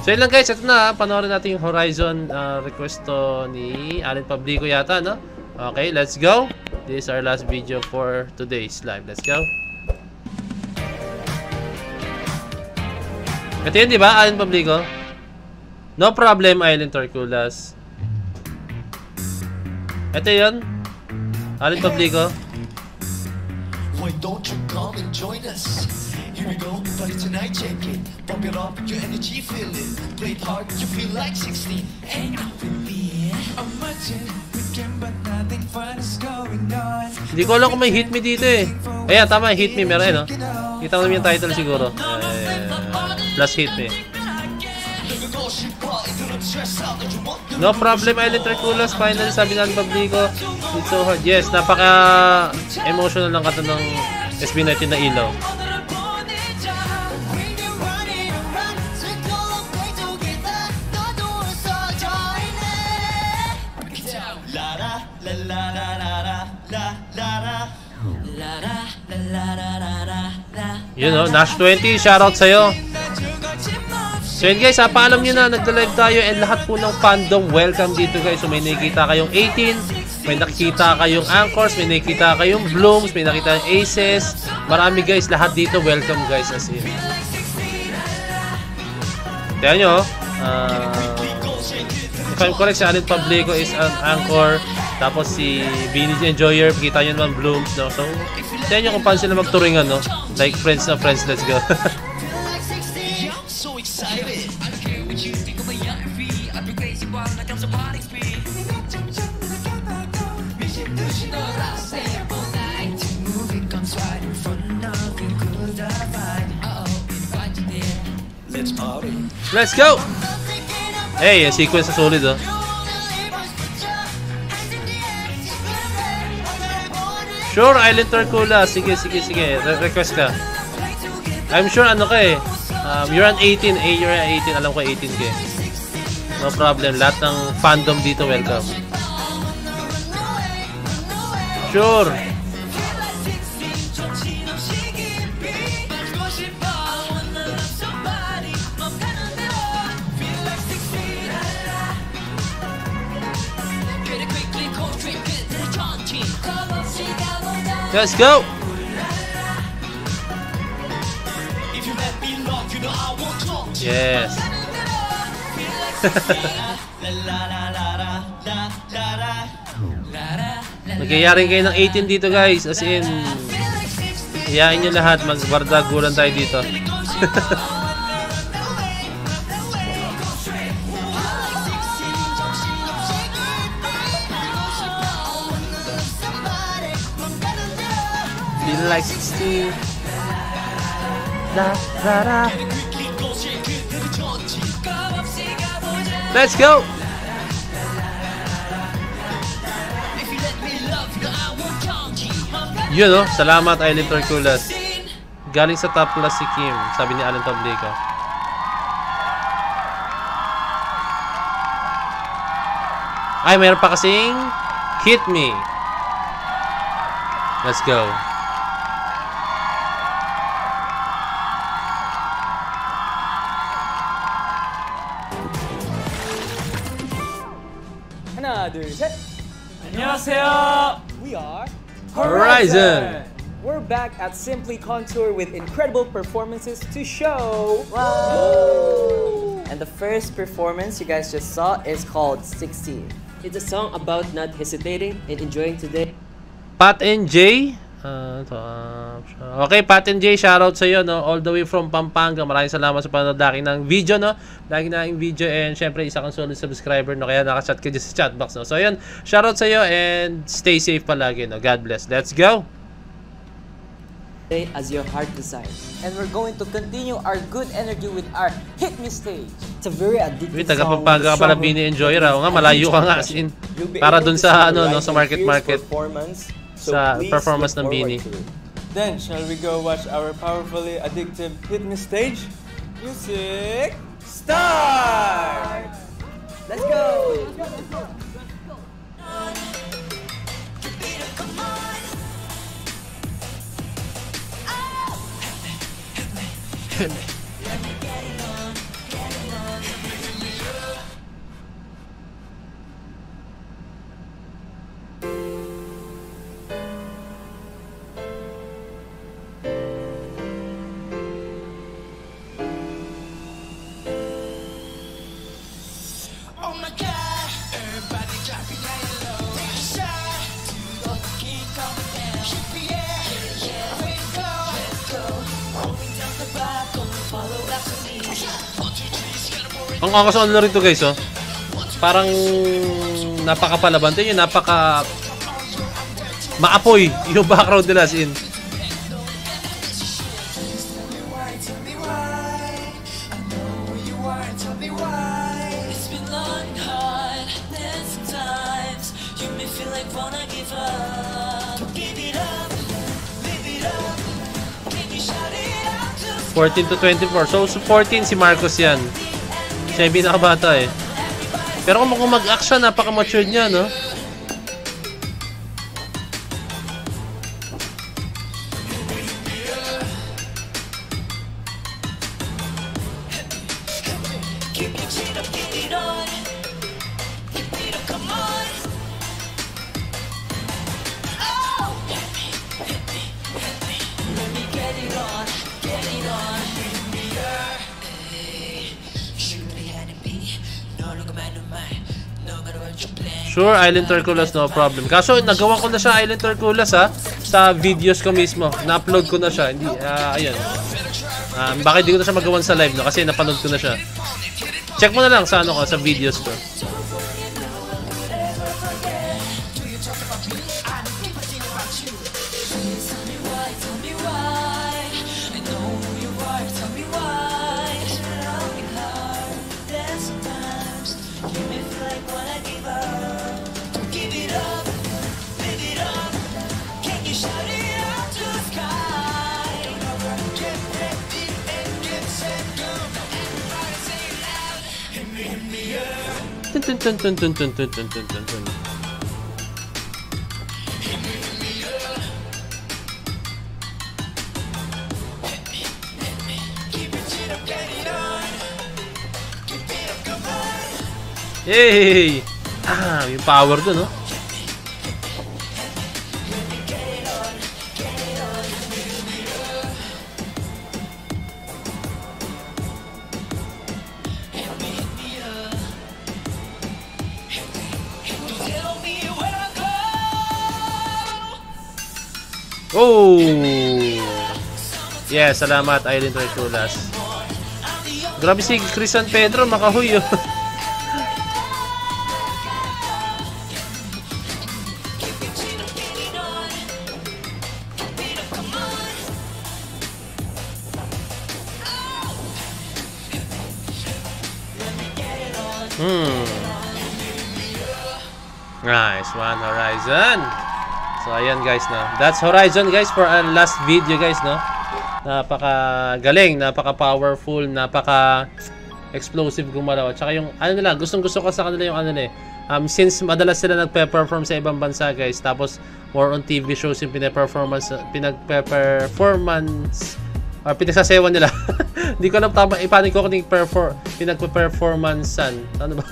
So yun lang guys, ito na, panoorin natin yung Horizon request to ni Allen Pablico yata, no? Okay, let's go. This is our last video for today's live. Let's go. Ito yun, di ba? Allen Pablico? No problem, Island Torculas. Ito yun. Allen Pablico. Why don't you come and join us? Here we go, party tonight, check it. Pump it up, your energy, feel it. Play it hard, you feel like 16. Hang out with me. Imagine we can, but nothing fun is going on. Hindi ko alam kung may hit me dito eh. Ayan, tama, hit me, meron eh, no? Kita mo naman yung title siguro. Plus hit me. No problem, Island Torculas. Finally, sabi ng Pablico, it's so hard. Yes, napaka-emotional ng kata ng SB19 na ilaw. Yun o, Nash 20, shoutout sa'yo. So yun guys, paalam nyo na, nagda-live tayo and lahat po ng fandom, welcome dito guys. So may nakikita kayong 18, may nakikita kayong Anchors, may nakikita kayong Blooms, may nakikita kayong Aces. Marami guys, lahat dito, welcome guys as in. Tignan nyo, if I'm correct, si Allen Pablico is an Anchor. Tapos si Beanie Enjoyer, kita nyo naman Blooms, no? So, tignan nyo kung paano sila magturingan, no? Like friends na friends, let's go. Let's go! Hey, sequence na solid, oh. Sure, Island Torculas. Sige, sige, sige. Request ka. I'm sure ano ka eh. You're an 18. You're an 18. Alam ko 18 ka eh. No problem. Lahat ng fandom dito, welcome. Sure. Let's go! Yes! Nagyayaring kayo ng 18 dito guys. As in, iyain nyo lahat. Magbardagulan tayo dito. Feel like 16. La, la, la. Let's go! Yun no, salamat Island Torculas. Galing sa top class si Kim, sabi ni Allen Pablico. Ay, mayroon pa kasing Hit Me. Let's go. 하나, 둘, 셋. 안녕하세요. We are Horizon. We're back at Simply Contour with incredible performances to show. Wow. And the first performance you guys just saw is called 16. It's a song about not hesitating and enjoying today. Pat and Jay. Okay, Pat and Jay, shoutout sa iyo, no? All the way from Pampanga. Maraming salamat sa panonood natin ng video, no? Lagi na yung video and syempre isa kang solid subscriber, no? Kaya naka-chat ka dyan sa chatbox, no? So yun, shoutout sa iyo and stay safe palagi, no? God bless. Let's go! As your heart desires. And we're going to continue our good energy with our Hit Me stage. It's a very addictive Wait, taga-Pampanga ka pala, Beanie Enjoyer, ha? O nga, malayo ka nga, as in. Para dun sa, ano, no? Sa market. Sa performance ng Beanie. Then, shall we go watch our powerfully addictive Hit Me stage? Music, start! Let's go! Ang angas ano rito guys, oh. Parang napakapalaban. Ito yung napaka maapoy yung background nila as in. Feel like wanna give up. Give it up, live it up. Can you shout it out to 14 to 24. So, 14 si Marcos yan. Siya yung pinakabata eh. Pero kung mag-act siya, napaka-matured niya, no? keep your chin up, get it on. Get it up, come on. Oh! Hit me, hit me, hit me. Let me get it on, get it on. Hey, surely had to be. No, look at my no matter what you plan. Sure, Island Turkulas, no problem. Kaso, nagawa ko na siya Island Turkulas, ha? Sa videos ko mismo. Na-upload ko na siya. Hindi, ayun. Bakit di ko na siya magawan sa live, no? Kasi napanood ko na siya. Check mo na lang sa ano ko, sa videos ko. Tun tun tun tun tun tun tun tun tun tun. Yay! Yung power dun, no? Oh! Yeah, salamat Island Turkulas. Grabe si Chris San Pedro, makahuy oh. Nice one, Horizon. So ayan guys, no. That's Horizon guys for our last video guys, no. Napaka-galing, napaka-powerful, napaka-explosive gumalaw. At saka yung ano nila, gustong-gusto ko sa kanila yung ano nila since madalas sila nagpe-perform sa ibang bansa guys, tapos more on TV shows yung pinag-performance or pinagsasayawan nila. Hindi ko alam tama, paano ko kung pinagpe-performancean. Ano ba?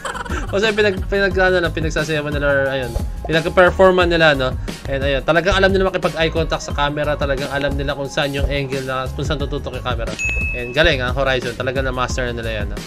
Kasi pinagsasayawan nila or ayun, pinag-performan nila, no? And ayun, talagang alam nila makipag-eye contact sa camera, talagang alam nila kung saan yung angle na, kung saan tututok yung camera. And galing, ang Horizon, talagang na-master na nila yan, no?